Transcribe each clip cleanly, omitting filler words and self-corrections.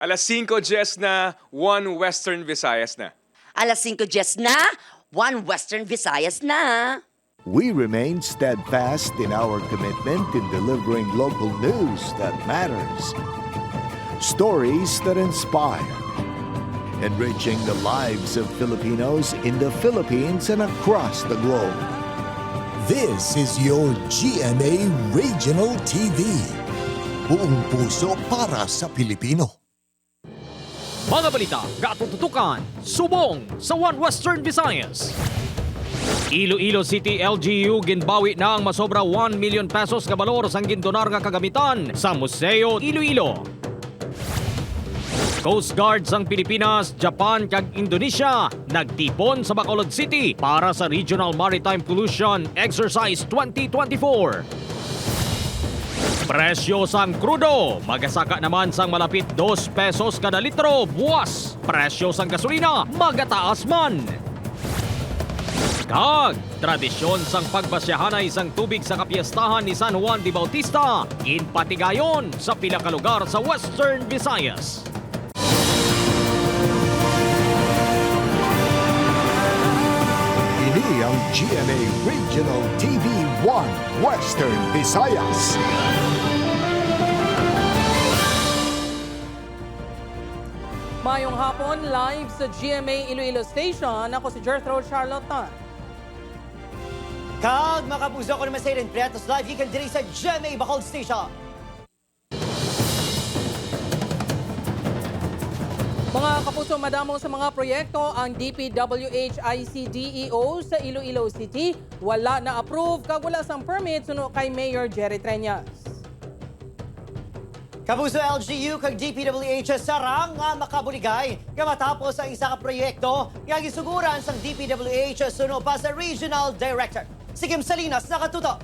Alas 5 Jess na, 1 Western Visayas na. Alas 5 Jess na, 1 Western Visayas na. We remain steadfast in our commitment in delivering local news that matters. Stories that inspire. Enriching the lives of Filipinos in the Philippines and across the globe. This is your GMA Regional TV. Buong puso para sa Pilipino. Mga balita, katututukan, subong sa One Western Visayas. Iloilo City LGU ginbawi na ang masobra 1 million pesos nga balor sang gindonar nga kagamitan sa Museo Iloilo. Coast Guard sang Pilipinas, Japan kag Indonesia nagtipon sa Bacolod City para sa Regional Maritime Pollution Exercise 2024. Presyo sang krudo, magasaka naman sang malapit 2 pesos kada litro, buwas. Presyo sang gasolina, magataas man. Kag, tradisyon sang pagbasyahanay sang tubig sa kapiestahan ni San Juan de Bautista, inpatigayon sa pila ka lugar sa Western Visayas. Ini ang GMA Regional TV 1 Western Visayas. Mayong hapon, live sa GMA Iloilo Station. Ako si Jethro Charlotte. Kag makapuso ko naman sa irin Pretos Live, you can diri sa GMA Bacolod Station. Mga kapuso, madamo sa mga proyekto ang DPWH-ICDEO sa Iloilo City. Wala na approve kag wala sang permit suno kay Mayor Jerry Treñas. Kapuso LGU kag DPWH sarang nga makabuligay nga matapos ang isa ka proyekto nga gisuguran sang DPWH suno pa sa Regional Director. Si Kim Salinas nakatutok.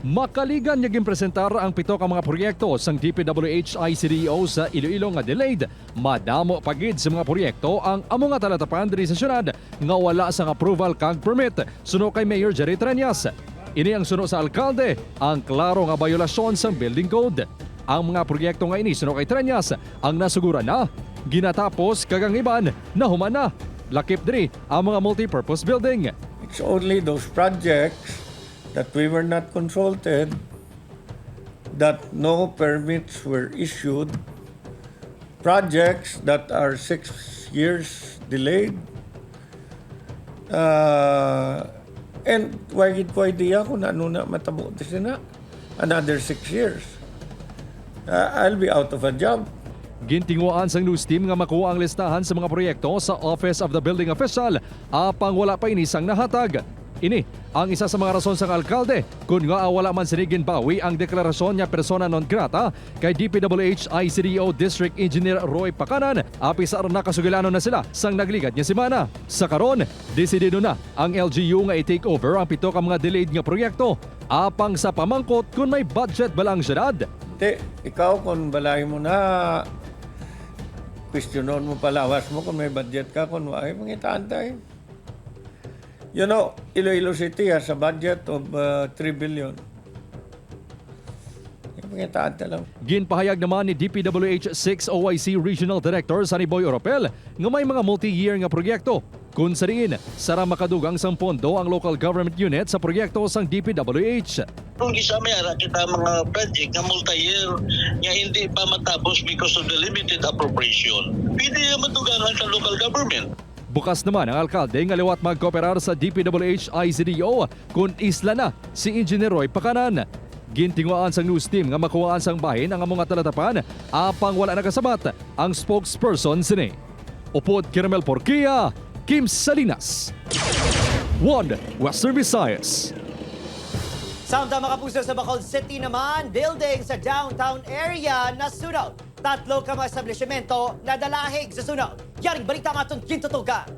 Makaligan niya gimpresentar ang 7 ka mga proyekto sang DPWH-ICDEO sa Iloilo nga delayed. Madamo pagid sa mga proyekto ang amo nga talatapan diri sa syudad nga wala sang approval kag permit suno kay Mayor Jerry Treñas. Ini ang suno sa alkalde ang klaro nga bayolasyon sang building code. Ang mga proyekto nga ini suno kay Treñas ang nasuguran na, ginatapos kag ang iban na human na. Lakip diri ang mga multi-purpose building. It's only those projects that we were not consulted, that no permits were issued, projects that are 6 years delayed, and wagid ko idea kung ano na matabo na another 6 years. I'll be out of a job. Gintinguan sang news team nga makuha ang listahan sa mga proyekto sa Office of the Building Official apang wala pa inisang nahatag. Ini ang isa sa mga rason sang alkalde kung nga wala man sinigin bawi ang deklarasyon niya persona non grata kay DPWH-ICDEO District Engineer Roy Pacanan apisar na kasugilano na sila sang nagligad niya semana. Sa karon, desidido na ang LGU nga i-take over ang 7 ka mga delayed nga proyekto apang sa pamangkot kung may budget ba lang syudad. Ikaw kung balay mo na, questionon mo palawas mo kung may budget ka, kung ay mangitaan tayo. You know, Iloilo City has a budget of 3 billion. Mangitaan ta lang. Ginpahayag naman ni DPWH 6 OIC Regional Director Sunny Boy Oropel nga may mga multi-year nga proyekto. Kung sa diin, sara makadugang sang pondo ang local government unit sa proyekto sang DPWH. Kung gisama yara kita mga project na multi-year nga hindi pa matapos because of the limited appropriation, pwede naman tugangan sa local government. Bukas naman ang alkalde nga liwat magkooperar sa DPWH-ICDEO kung isla na si Engineer Roy Pacanan. Gintinguan sang news team nga makuhaan sang bahin ang among talatapan apang wala nakasabat ang spokesperson sini. Upod Kiramel Porquia, Kim Salinas. One Western Visayas. Samtang makapuso sa Bacolod City naman, building sa downtown area na sunog. 3 ka mga establishmento na dalahig sa sunog. Yaring balita nga itong gintutugan.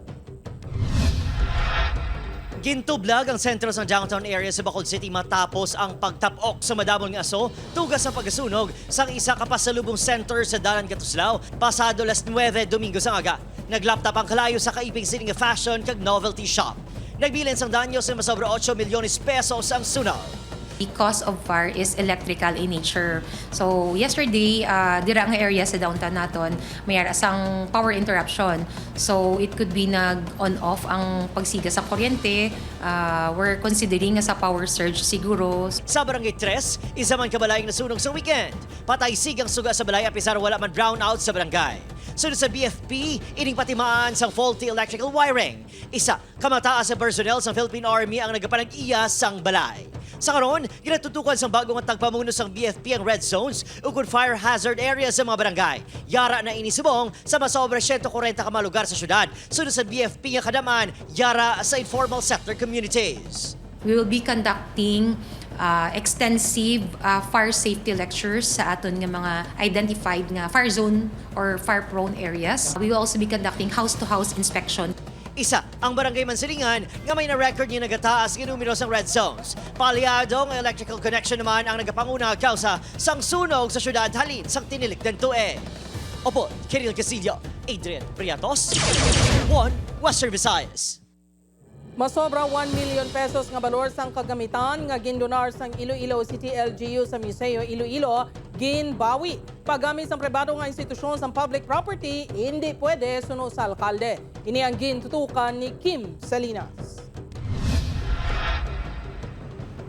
Gintublag ang sentro sa downtown area sa Bacolod City matapos ang pagtapok sa madamon nga aso tugas sa pagasunog sa isa ka pasalubong center sa Dalan Catuslao pasado las 9 Domingo sa aga. Naglaptap ang kalayo sa kaiping city nga fashion kag novelty shop. Nagbilin sang danyo sa masobra 8 milyones pesos ang sunog. The cause of fire is electrical in nature. So yesterday, dira nga area sa downtown naton, may asang power interruption. So it could be nag-on-off ang pagsiga sa kuryente. We're considering nga sa power surge siguro. Sa Barangay 3, isa man kabalayang nasunog sa weekend. Patay sigang suga sa balay apisar wala man brownout sa barangay. Sunod sa BFP, ining patimaan sang faulty electrical wiring. Isa, kamataas sa personnel sa Philippine Army ang nagapanag-iya sang balay. Sa karon, ginatutukan sang bagong tagpamuno sang BFP ang red zones ug fire hazard areas sa mga barangay. Yara na inisubong sa masobra 140 ka mga lugar sa syudad. Sunod sa BFP nga kadaman, yara sa informal sector communities. We will be conducting extensive fire safety lectures sa aton nga mga identified nga fire zone or fire prone areas. We will also be conducting house-to-house inspection. Isa, ang Barangay Mansilingan nga may na-record niya nagataas ng numero sang red zones. Palyado ng electrical connection naman ang nagapanguna kausa sang sunog sa syudad halin sang tinilik ng tuig. Opo, Kiril Casillo, Adrian Priatos, One Western Visayas. Masobra 1 million pesos nga balor sang kagamitan nga gindonar sang Iloilo City LGU sa Museo Iloilo ginbawi. Paggamit sang pribado nga institusyon sang public property, hindi pwede suno sa alkalde. Ini ang gintutukan ni Kim Salinas.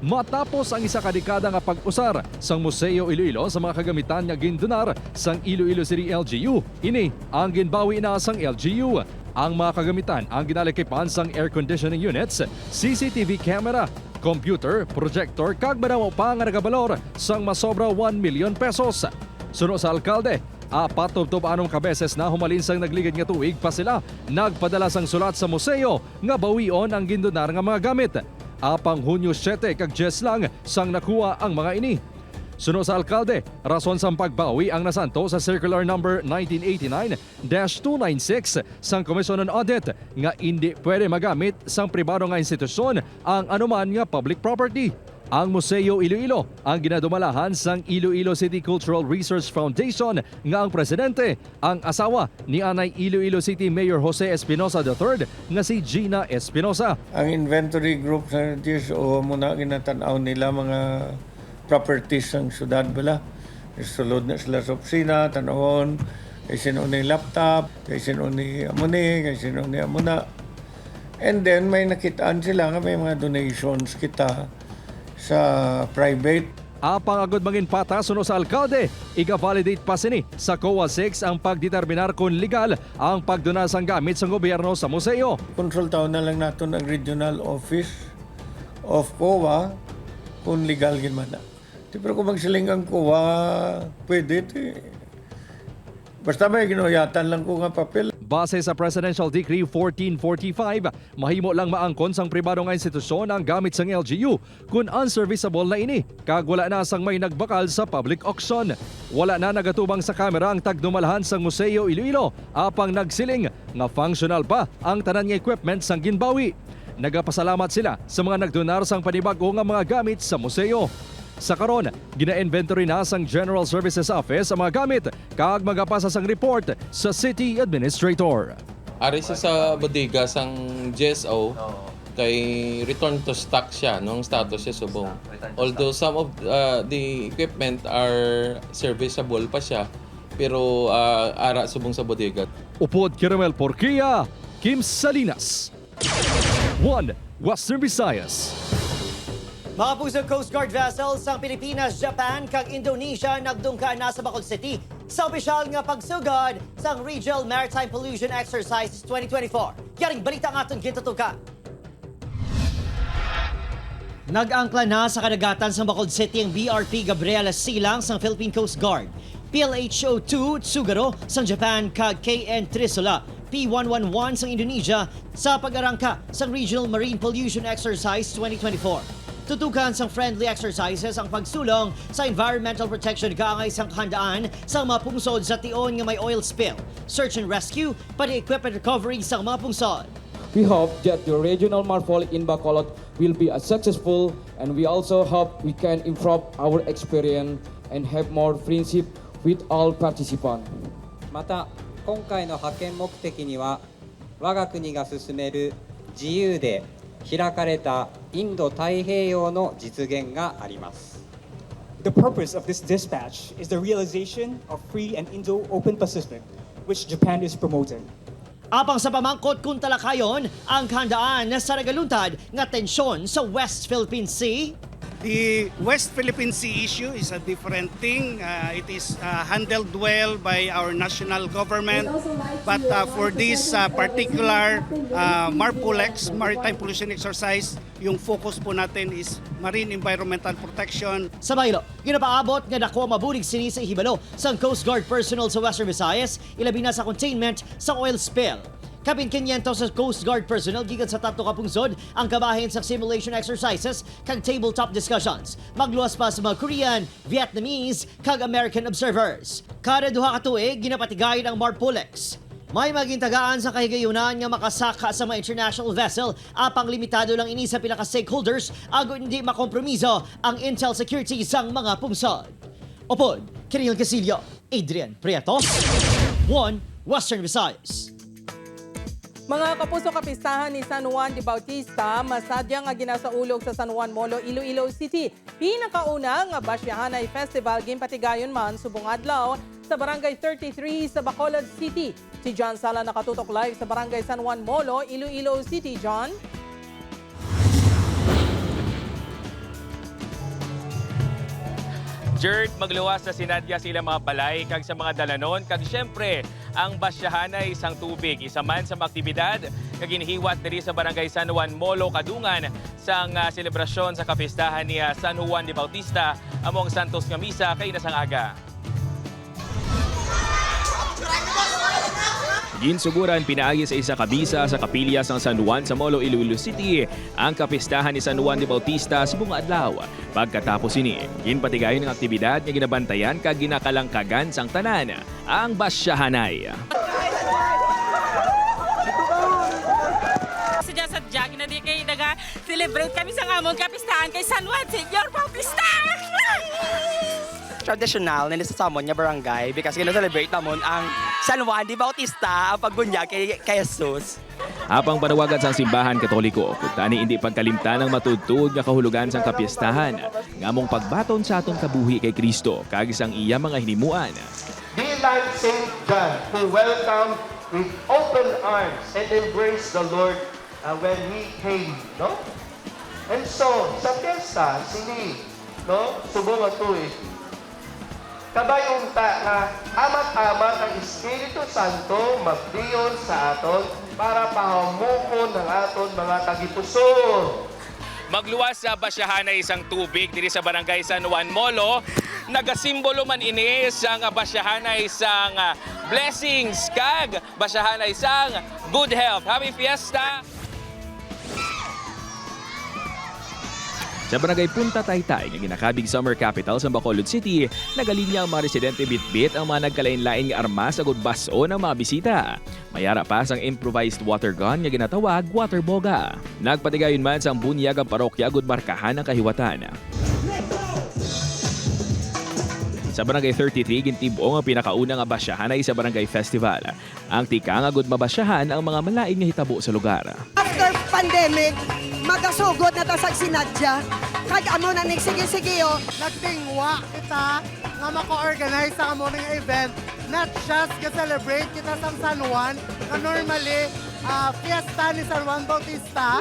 Matapos ang isa ka dekada nga pag-usar sang Museo Iloilo sa mga kagamitan nga gindonar sang Iloilo City LGU, ini ang ginbawi na sang LGU. Ang mga kagamitan ang ginalikipan sang air conditioning units, CCTV camera, computer, projector, kag madaw pa nga nagabalor sang masobra 1 million pesos. Suno sa alkalde, 4 kabeses na humalin sang nagligid nga tuig pa sila nagpadala sang sulat sa museo nga bawion ang gindonar nga mga gamit. Apang Hunyo 7 kag 10 lang sang nakuha ang mga ini. Suno sa alkalde, rason sang pagbawi ang nasanto sa Circular Number 1989-296 sang Commission on Audit nga hindi pwede magamit sang pribado nga institusyon ang anuman nga public property. Ang Museo Iloilo ang ginadumalahan sang Iloilo City Cultural Research Foundation nga ang presidente ang asawa ni anay Iloilo City Mayor Jose Espinosa III nga si Gina Espinosa. Ang inventory group sa GSO muna ginatanaw nila mga properties ng syudad bala. Sulod na sila sa opisina, tanawon, kay sino ni laptop, kay sino ni amuni, kay sino ni amuna. And then may nakitaan sila nga may mga donations kita sa private. Apang agod mangin pata suno sa alkalde, iga-validate pa sini sa COA 6 ang pagdeterminar kung legal ang pagdona sang gamit sa gobyerno sa museo. Konsultaw na lang nato ang Regional Office of COA kung legal gin man na. Pero kung magsiling ang COA, pwede. Basta may ginuyatan lang ko nga papel. Base sa Presidential Decree 1445, mahimo lang maangkon sang pribado nga institusyon ang gamit sang LGU kung unserviceable na ini, kag wala na sang may nagbakal sa public auction. Wala na nagatubang sa kamera ang tagdumalahan sang Museo Iloilo, apang nagsiling nga functional pa ang tanan nga equipment sang ginbawi. Nagapasalamat sila sa mga nagdonar sang panibago nga mga gamit sa museo. Sa karon, gina-inventory na sang General Services Office ang mga gamit kag magapasa sang report sa City Administrator. Ari sa bodega sang GSO kay return to stock siya, no? Ang status siya subong. Although some of the equipment are serviceable pa siya, pero ara subong sa bodega. Upod Kiramel Porquia, Kim Salinas. One Western Visayas. Mga pusong Coast Guard vessels sa Pilipinas, Japan kag Indonesia nagdungka na sa Bacolod City sa opisyal nga pagsugod sa Regional Maritime Pollution Exercises 2024. Yaring balita nga itong gintutukan. Nag-angkla na sa kadagatan sa Bacolod City ang BRP Gabriela Silang sa Philippine Coast Guard, PLHO-2 Tsugaro sa Japan kag KN Trisula P111 sa Indonesia sa pag-arangka sa Regional Marine Pollution Exercise 2024. Tutukan sang friendly exercises ang pagsulong sa environmental protection kaangay sang kahandaan sa mga pungsod sa tion nga may oil spill, search and rescue, pati equipment recovery sa mga pungsod. We hope that the regional MARPOL in Bacolod will be successful, and we also hope we can improve our experience and have more friendship with all participants. また今回の派遣目的には我が国が進める自由で開かれたインド太平洋の実現があります。 The purpose of this dispatch is the realization of free and Indo-open Pacific, which Japan is promoting. Apang sa pamangkot kung talakayon, ang handaan sa nagaluntad nga tensyon sa West Philippine Sea. The West Philippine Sea issue is a different thing. It is handled well by our national government. But for this particular MARPOLEX, Maritime Pollution Exercise, yung focus po natin is marine environmental protection. Sa Baylo, ginapaabot nga dako mabulig sini sa hibalo sa Coast Guard personnel sa Western Visayas, ilabi na sa containment sa oil spill. Kapin 500 sa Coast Guard personnel gikan sa tatlo ka pungsod ang kabahin sa simulation exercises kag tabletop discussions. Magluwas pa sa mga Korean, Vietnamese kag American observers. Kada duha ka tuig ginapatigayon ang MARPOLEX. May magintagaan sa kahigayunan nga makasaka sa mga international vessel apang limitado lang ini sa pila ka stakeholders ago hindi makompromiso ang intel security sang mga pungsod. Opod, Kiril Casillo, Adrian Prieto, 1 Western Visayas. Mga kapuso, kapistahan ni San Juan de Bautista, masadyang nga ginasaulog sa San Juan Molo, Iloilo City. Pinakauna nga Basyahanay Festival ginpatigayon man subong adlaw sa Barangay 33 sa Bacolod City. Si John Sala nakatutok live sa Barangay San Juan Molo, Iloilo City. John? Jert, magluwas sa sinadya sila mga balay kag sa mga dalanon kag syempre ang basyahanay isang tubig isa man sa mga aktibidad kag ginhiwat diri sa Barangay San Juan Molo Kadungan sang selebrasyon sa kapistahan ni San Juan de Bautista among Santos nga misa kay nasang aga. Ginsuguran pinaagi sa isa kabisa sa kapilya sang San Juan sa Molo, Iloilo City ang kapistahan ni San Juan de Bautista subong adlaw. Pagkatapos ini, ginpatigayon ng aktibidad nga ginabantayan kag ginakalangkagan sang tanan ang basyahanay. Sadya na di kay naga-celebrate kami sa among kapistahan kay San Juan Senior Bautista. Traditional na sa Samon nga barangay because gina-celebrate namon ang San Juan de Bautista ang pagbunyag kay Jesus. Apang panawagan sa simbahan Katoliko, kung tani hindi pagkalimtan ng matudtod nga kahulugan sang kapistahan, ngamong pagbaton sa aton kabuhi kay Kristo, kag isang iya mga hinimuan. Be like St. John, who welcomed with open arms and embraced the Lord when He came, no? And so, sa piyesta, sini, no? Subong atoy, kabayunta nga amat-amat ang Espiritu Santo magdiyon sa aton para pahamukon ng aton mga tagipuso. Magluwas sa basyahanay isang tubig diri sa Barangay San Juan Molo, nagasimbolo man ini sang basyahanay isang blessings kag basyahanay isang good health. Happy Fiesta! Sa Barangay Punta Taytay, nga ginakabig summer capital sa Bacolod City, nagalinya ang mga residente bitbit ang mga nagkalain-lain nga armas sa gudbaso ng mga bisita. Mayara pa sang improvised water gun nga ginatawag water boga. Nagpatigayon man sang bunyag ang parokya gud markahan ng kahiwatan. Sa Barangay 33, gintibo ang pinakauna nga basyahanay sa Barangay Festival. Ang tika nga gud mabasyahan ang mga malain nga hitabo sa lugar. After pandemic, magasugod na ta sa sinadya. Kag amo na ning sige-sige yo. Nagtingwa kita nga mako-organize sa amo ning event. Not just to celebrate kita sa San Juan, na normally fiesta ni San Juan Bautista,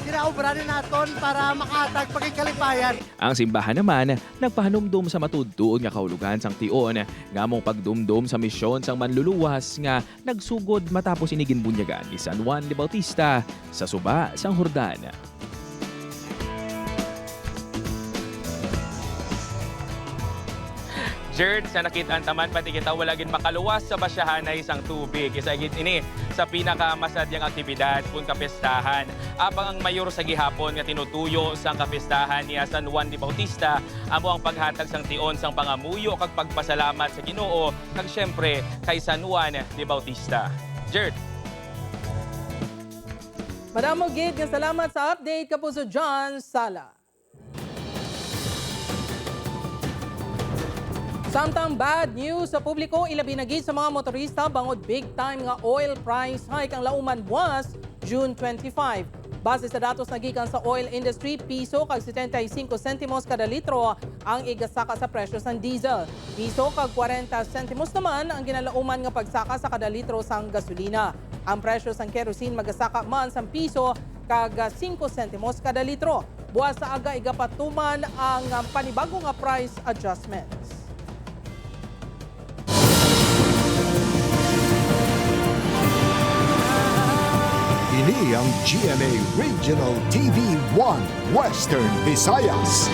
ginaobranin naton para makahatag pagkikalipayan. Ang simbahan naman, nagpahanumdum sa matudtuon nga kahulugan sang tion, ngamong pagdumdum sa misyon sang manluluwas nga nagsugod matapos inigin bunyagan ni San Juan de Bautista sa suba sang Jordan. Jerd, sa nakitaan taman pati kita wala gid makaluwas sa basyahanay isang tubig. Isa gid ini sa pinakamasadyang aktibidad kung kapistahan. Apang ang mayor sa gihapon nga tinutuyo sang kapistahan ni San Juan de Bautista amo ang paghatag sang tion sang pangamuyo kag pagpasalamat sa Ginoo kag syempre kay San Juan de Bautista. Jerd. Madamo gid nga salamat sa update kapuso John Sala. Samtang bad news sa publiko, ilabi na gid sa mga motorista bangod big time nga oil price hike ang lauman buwas June 25. Base sa datos na gikan sa oil industry, piso kag 75 sentimos kada litro ang igasaka sa presyo sa diesel. Piso kag 40 sentimos naman ang ginalauman nga pagsaka sa kada litro sang gasolina. Ang presyo sang kerosene magasaka man sa piso kag 5 sentimos kada litro. Buwas sa aga igapatuman ang panibago nga price adjustments. Ini ang GMA Regional TV 1 Western Visayas.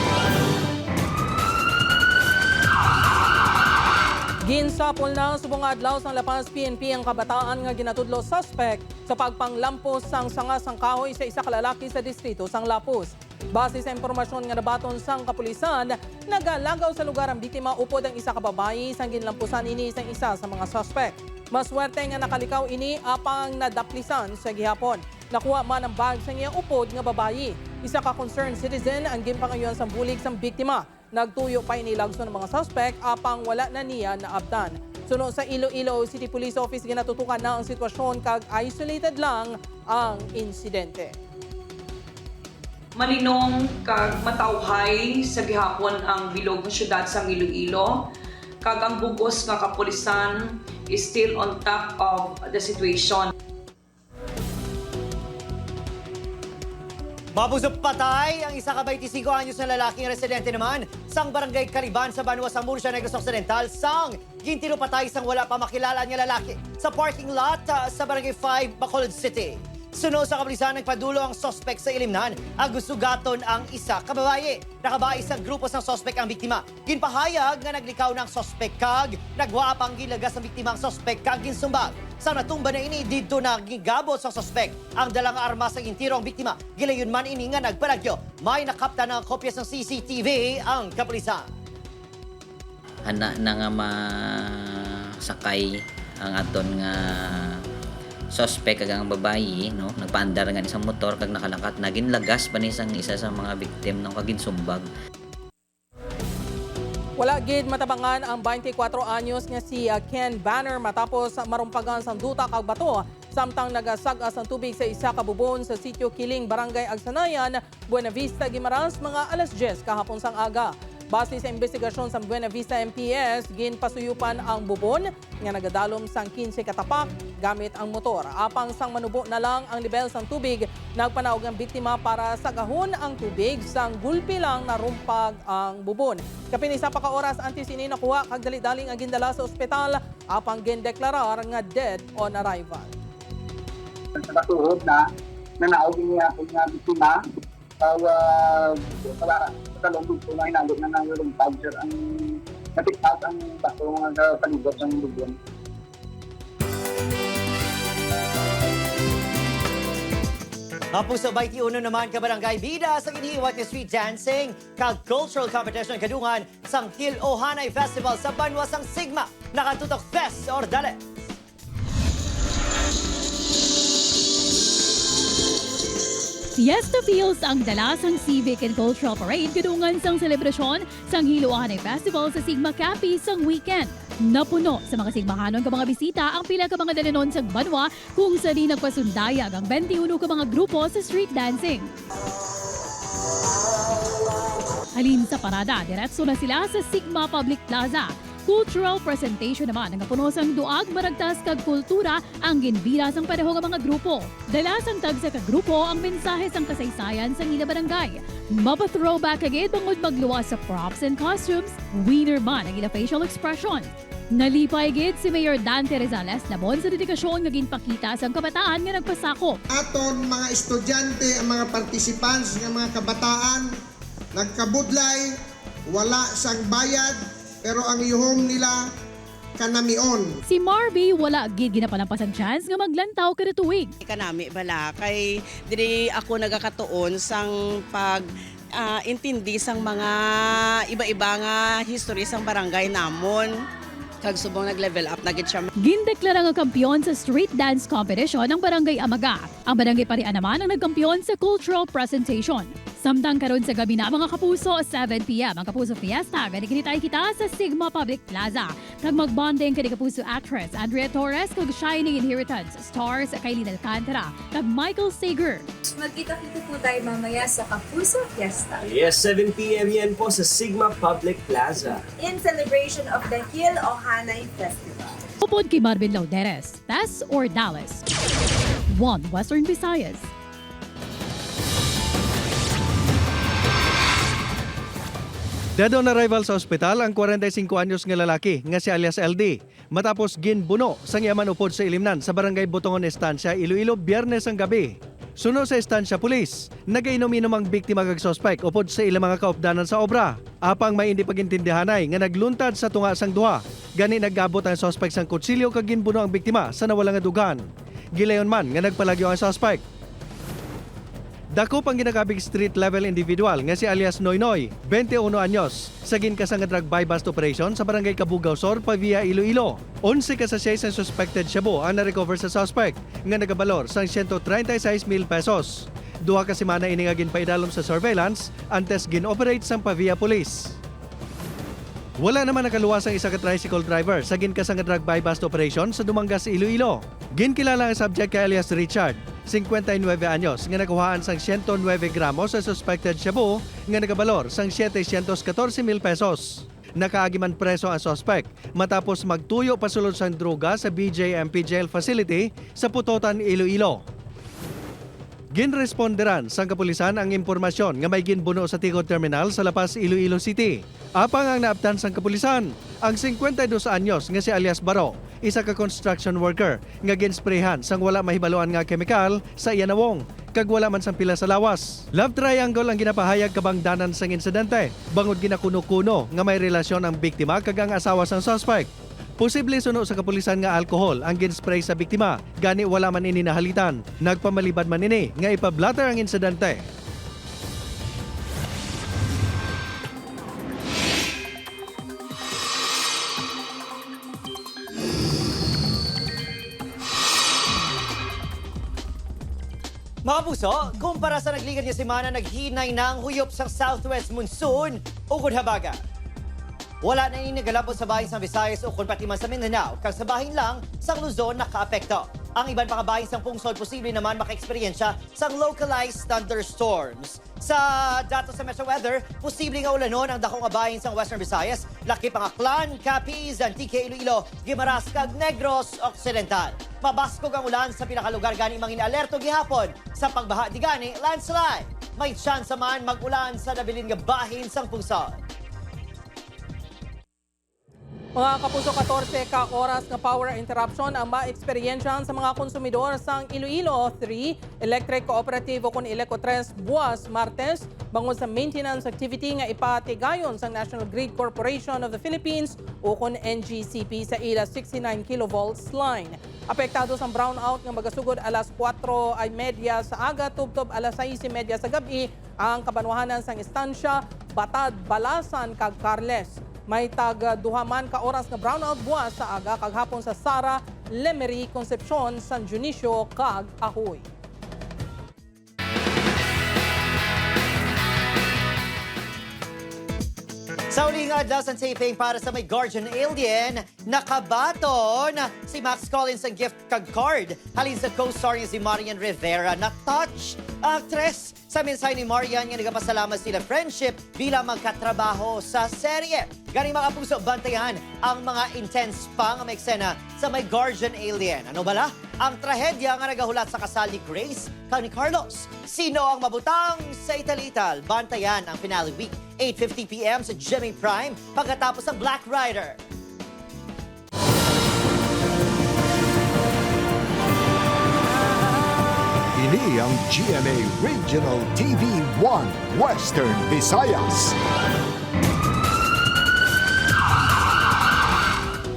Ginsapol na subong adlaw sang lapas PNP ang kabataan nga ginatudlo suspect sa pagpanglampos sang sanga sang kahoy sa isa ka lalaki sa distrito sang Lapus. Base sa impormasyon nga nabaton sang kapulisan, nagalagaw sa lugar ang biktima upod ang isa ka babae sang ginlampusan ini sang isa sa mga suspect. Maswerte nga nakalikaw ini apang nadaplisan sa gihapon. Nakuha man ang bag sa iya upod nga babae. Isa ka concerned citizen ang ginpangayon sa bulig sang biktima. Nagtuyo pa inilagso ng mga suspect apang wala na niya naabtan. Sunod sa Iloilo City Police Office, ginatutukan na ang sitwasyon kag isolated lang ang insidente. Malinong kag matawhay sa gihapon ang bilog nga syudad sa Iloilo. Kag ang bugos nga kapulisan is still on top of the situation. Mabusog patay ang isa ka 25 anyos na lalaking residente naman sang barangay Kaliban sa Banwa sa Murcia, Negros Occidental sang gintino patay sang wala pa makilala nga lalaki sa parking lot sa barangay 5, Bacolod City. Sunod sa kapulisan, nagpadulo ang sospek sa ilimnan ang gusugaton ang isa ka babae. Nakabay sa grupo sang sospek ang biktima. Ginpahayag nga naglikaw ng sospek kag nagwaapang gilagas ang biktima ang sospek kag ginsumbag. Sa natumba na ini dito na gigabot sa sospek ang dalang arma sa intiro ang biktima. Gilayon man ini nga nagparagyo. May nakapta ng kopya ng CCTV ang kapulisan. Anak na nga masakay ang aton nga suspect kag ang babayi, no, nagpaandar nga isang motor kag nakalakat naging lagas pa ni isang isa sa mga victim ng kagin sumbag. Wala gid matabangan ang 24 anyos nga si Ken Banner matapos marumpagan sang duta kag bato samtang nagasag-as ang tubig sa isa ka bubon sa sitio Kiling, Barangay Agsanayan, Buena Vista, Guimaras mga alas 10 kahapon sang aga. Base sa investigasyon sa Buena Vista MPS, ginpasuyupan ang bubon nga nagadalom sang 15 katapak gamit ang motor. Apang sang manubo na lang ang level sang tubig, nagpanaog ang biktima para sagahon ang tubig sang gulpi lang narumpag ang bubon. Kapin isa pa ka oras antes ini nakuha kag dali-daling ang gindala sa ospital apang gindeklarar nga dead on arrival. Sa tuhod na nanaog niya ang biktima sa loob ko na hinalog na narumpag ang natiktas ang bato nga palibot ng bubon. Apo sa 21 naman ka barangay bida sa ginihiwat ni street dancing kag cultural competition kadungan sang Hill Ohanay Festival sa Banwa sang Sigma. Nakatutok Fest Ordale. Fiesta feels ang dalasang civic and cultural parade kadungan sang selebrasyon sang Hill Ohanay Festival sa Sigma Cafe sang weekend. Napuno sa mga Sigmahanon ka mga bisita ang pila ka mga dalanon sa Banwa kung sa di nagpasundayag ang 21 ka mga grupo sa street dancing. Halin sa parada, diretso na sila sa Sigma Public Plaza. Cultural presentation naman ang kapuno sang duag maragtas kag kultura ang ginbira sang pareho nga mga grupo. Dala sang tagsa ka grupo ang mensahe sang kasaysayan sang ila barangay. Mapa-throwback agad bangod magluwas sa props and costumes, winner man ang ila facial expression. Nalipay gid si Mayor Dante Rizales labon sa dedikasyon nga ginpakita sang kabataan nga nagpasako. Aton mga estudyante, ang mga participants nga mga kabataan nagkabudlay, wala sang bayad, pero ang ihom nila kanamion. Si Marby wala gid ginapalampasan chance nga maglantaw kada tuig. Kanami bala kay diri ako nagakatuon sang pag intindi sang mga iba-iba nga history sang barangay namon. Kag subong nag-level up na gid siya. Gindeklara nga kampiyon sa street dance competition ang Barangay Amaga. Ang Barangay Parian naman ang nagkampiyon sa cultural presentation. Samtang karon sa gabi na mga kapuso, 7 p.m. ang Kapuso Fiesta. Gani kinitay kita sa Sigma Public Plaza. Kag magbonding kani kapuso actress Andrea Torres kag Shining Inheritance stars Kailin Alcantara kag Michael Sager. Magkita-kita po tayo mamaya sa Kapuso Fiesta. Yes, 7 p.m. yan po sa Sigma Public Plaza. In celebration of the Hill Ohanay Festival. Upod kay Marvin Lauderes, Tas or Dallas. One Western Visayas. Dead on arrival sa ospital ang 45 anyos nga lalaki nga si alias LD matapos ginbuno sang yaman upod sa ilimnan sa barangay Botongon Estancia, Iloilo, Biyernes ang gabi. Suno sa estansya pulis, nagainom-inom ang biktima kag suspect upod sa ilang mga kaupdanan sa obra. Apang may hindi pagintindihanay nga nagluntad sa tunga sang duha. Gani nagabot ang suspect sang kutsilyo kag ginbuno ang biktima sa nawala nga dugan. Gilayon man nga nagpalagyo ang suspect. Dako pang ginagabig street level individual nga si alias Noynoy, 21 anyos, sa ginkasang nga drug buy-bust operation sa barangay Kabugaw Sur, Pavia, Iloilo. 11 kasasay sa suspected shabu ang na-recover sa suspect nga nagabalor sang 136,000 pesos. Duha ka semana ini nga ginpaidalom sa surveillance antes gin-operate sang Pavia Police. Wala naman nakaluwas ang isa ka tricycle driver sa ginkasang nga drug buy-bust operation sa Dumangas, Iloilo. Ginkilala ang subject kay alias Richard, 59 anyos, nga nakuhaan sang 109 gramos sa suspected shabu nga nagabalor sang 714,000 pesos. Nakaagiman preso ang suspect matapos magtuyo pasulod sang droga sa BJMP Jail Facility sa Putotan, Iloilo. Ginresponderan sang kapulisan ang impormasyon nga may ginbuno sa Ticod Terminal sa Lapas, Iloilo City. Apang ang naabtan sang kapulisan, ang 52 anyos nga si alias Baro, isa ka construction worker nga ginsprayhan sang wala mahibaloan nga kemikal sa iyanawong kag wala man sang pila sa lawas. Love triangle ang ginapahayag kabangdanan sang insidente, bangod ginakuno-kuno nga may relasyon ang biktima kag ang asawa sang suspect. Posible suno sa kapulisan nga alcohol ang ginspray sa biktima, gani wala man ini nahalitan. Nagpamalibad man ini nga ipablatter ang insidente. Mga puso, kumpara sa nagligan niya semana, naghinay na ang huyop sa southwest monsoon o habaga. Wala na nagalabot sa bahin sa Visayas o kung pati man sa Mindanao, kag sa bahin lang sa Luzon nakaapekto. Ang ibang mga bahin sa pungsod posible naman maka-eksperyensya sa localized thunderstorms. Sa datos sa Metro Weather, posible nga ulanon ang dakong bahin sa Western Visayas, laki pa nga Aklan, Capiz, Antique, Iloilo, Guimaras, kag Negros Occidental. Mabaskog ang ulan sa pinakalugar gani mangin alerto gihapon sa pagbaha di gani landslide. May chance man mag-ulan sa nabilin nga bahin sang pungsod. Mga kapuso, 14 ka oras na power interruption ang ma-experiensyan sa mga konsumidor sang Iloilo 3 Electric Cooperative o kun Ileco 3 buwas Martes bangon sa maintenance activity nga ipatigayon sa National Grid Corporation of the Philippines o kun NGCP sa ila 69 kilovolts line. Apektado sa brownout nga magasugod alas 4:30 sa aga tubtob alas 6:30 sa gabi ang kabanwahanan sang istansya Batad, Balasan kag Carles. May tag-duhaman ka oras na brownout buwas sa aga kag hapon sa Sara, Lemery, Concepcion, San Dionisio kag Ahoy. Sa uling adlaw sa taping para sa may Guardian Alien, nakabaton si Max Collins ang gift kag card. Halin sa co-star niya si Marian Rivera na touch actress. Sa mensahe ni Marian nga nagapasalamat sila friendship bilang magkatrabaho sa serye. Gani mga puso, bantayan ang mga intense pa nga may eksena sa may Guardian Alien. Ano bala? Ang trahedya nga nagahulat sa kasal ni Grace kag ni Carlos. Sino ang mabutang sa Italital? Bantayan ang finale week, 8:50 p.m. sa Jimmy Prime pagkatapos ng Black Rider. Ini ang GMA Regional TV 1 Western Visayas.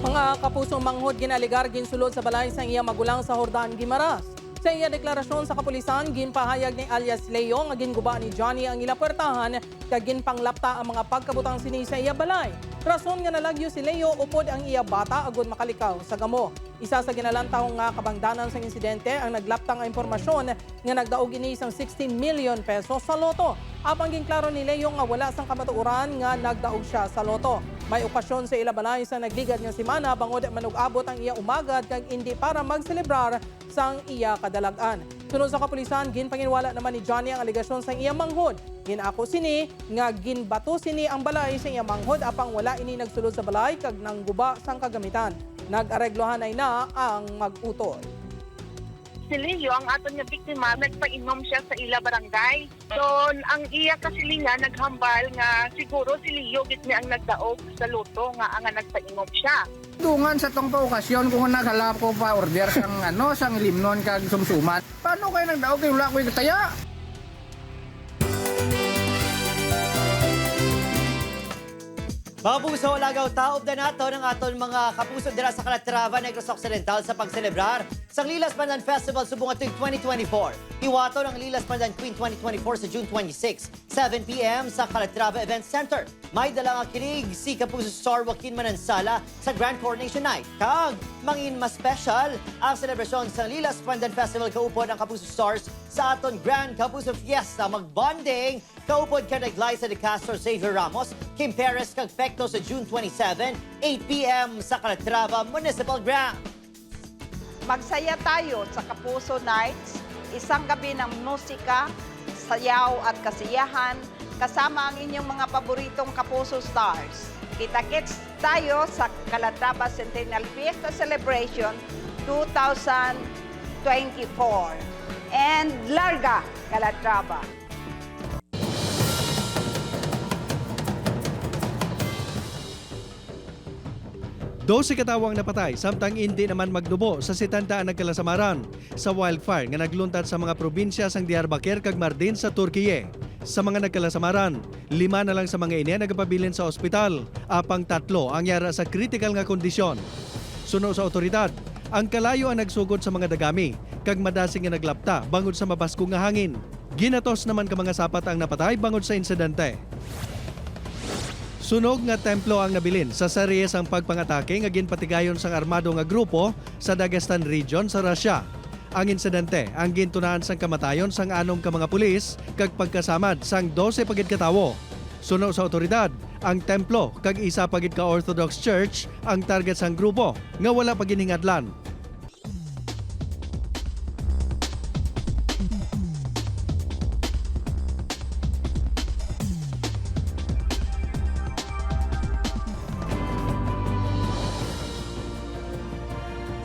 Mga kapusong manghod ginaligar ginsulod sa balay sang iya magulang sa Hordan, Guimaras. Sa iya deklarasyon sa kapulisan, ginpahayag ni alias Leo nga ginguba ni Johnny ang ila puwertahan kag ginpanglapta ang mga pagkabutang sini sa iya balay. Rason nga nalagyo si Leo upod ang iya bata agud makalikaw sa gamo. Isa sa ginalantahong nga kabangdanan sa insidente ang naglaptang nga impormasyon nga nagdaog ini isang 16 million pesos sa loto. Apang ginklaro ni Leo nga wala sang kamatuoran nga nagdaog siya sa loto. May okasyon sa ilabalay sa nagligad nga semana bangod manug-abot ang iya umagad kag hindi para magselebrar sang iya kadalagan. Sunod sa kapulisan, ginpanginwala naman ni Johnny ang aligasyon sa iya manghod. Ginako sini nga ginbato sini ang balay sa iya manghod apang wala ini nagsulod sa balay kag nangguba sang kagamitan. Nag-areglohan ay na ang mag-utol. Si Leo, ang aton nga biktima, nagpainom siya sa ila barangay. So, ang iya kasilingan naghambal nga siguro si Leo git niya ang nagdaog sa luto nga ang nagpainom siya. Tungan sa tong okasyon kung naghalap ko pa order sang sang limnon kag sumsuman. Paano kayo nagdaog kay wala ko taya? Mga puso, lagaw taob na nato ng aton mga kapuso dira sa Calatrava, Negros Occidental sa pagselebrar sa Lilas Pandan Festival subong tuig 2024. Iwato ng Lilas Pandan Queen 2024 sa June 26, 7 p.m. sa Calatrava Event Center. May dalang kinig si Kapuso Star Joaquin Manansala sa Grand Coronation Night. Kag mangin mas special ang selebrasyon sa Lilas Pandan Festival kaupod ang Kapuso Stars sa aton Grand Kapuso Fiesta. Magbonding kaupod ka Glyza de Castro, Xavier Ramos, Kim Perez kag Pecto sa June 27, 8 p.m. sa Calatrava Municipal Ground. Magsaya tayo sa Kapuso Nights, isang gabi ng musika, sayaw at kasiyahan, kasama ang inyong mga paboritong Kapuso Stars. Kita-kits tayo sa Calatrava Centennial Fiesta Celebration 2024. And Larga, Calatrava! 12 katawang napatay samtang hindi naman magdubo sa 70 nagkalasamaran sa wildfire nga nagluntad sa mga probinsya sang Diyarbakir kag Mardin sa Turkiye. Sa mga nagkalasamaran, 5 na lang sa mga ini nagapabilin sa ospital, apang 3 ang yara sa critical nga kondisyon. Suno sa otoridad, ang kalayo ang nagsugod sa mga dagami kag madasing nga naglapta bangod sa mabaskong nga hangin. Ginatos naman ka mga sapat ang napatay bangod sa insidente. Sunog nga templo ang nabilin sa series ang pagpangatake nga ginpatigayon sang armado nga grupo sa Dagestan region sa Russia. Ang insidente ang gintunaan sang kamatayon sang 6 ka mga pulis kag pagkasamad sang 12 pagid katawo. Suno sa otoridad, ang templo kag isa pagid ka Orthodox Church ang target sang grupo nga wala pa giningadlan.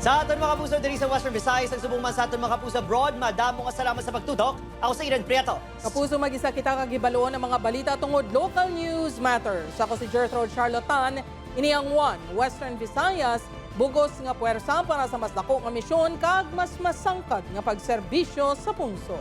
Sa aton mga kapuso diri sa Western Visayas, nagsubong man sa aton mga kapuso abroad, madamo nga salamat sa pagtutok. Ako sa Iran Prieto. Kapuso, mag-isa kita kagibaloon ang mga balita tungod local news matters. Ako si Gertrude Charlatan, ini ang One Western Visayas, bugos nga puwersa para sa mas dako nga misyon kag mas masangkad nga pagserbisyo sa pungso.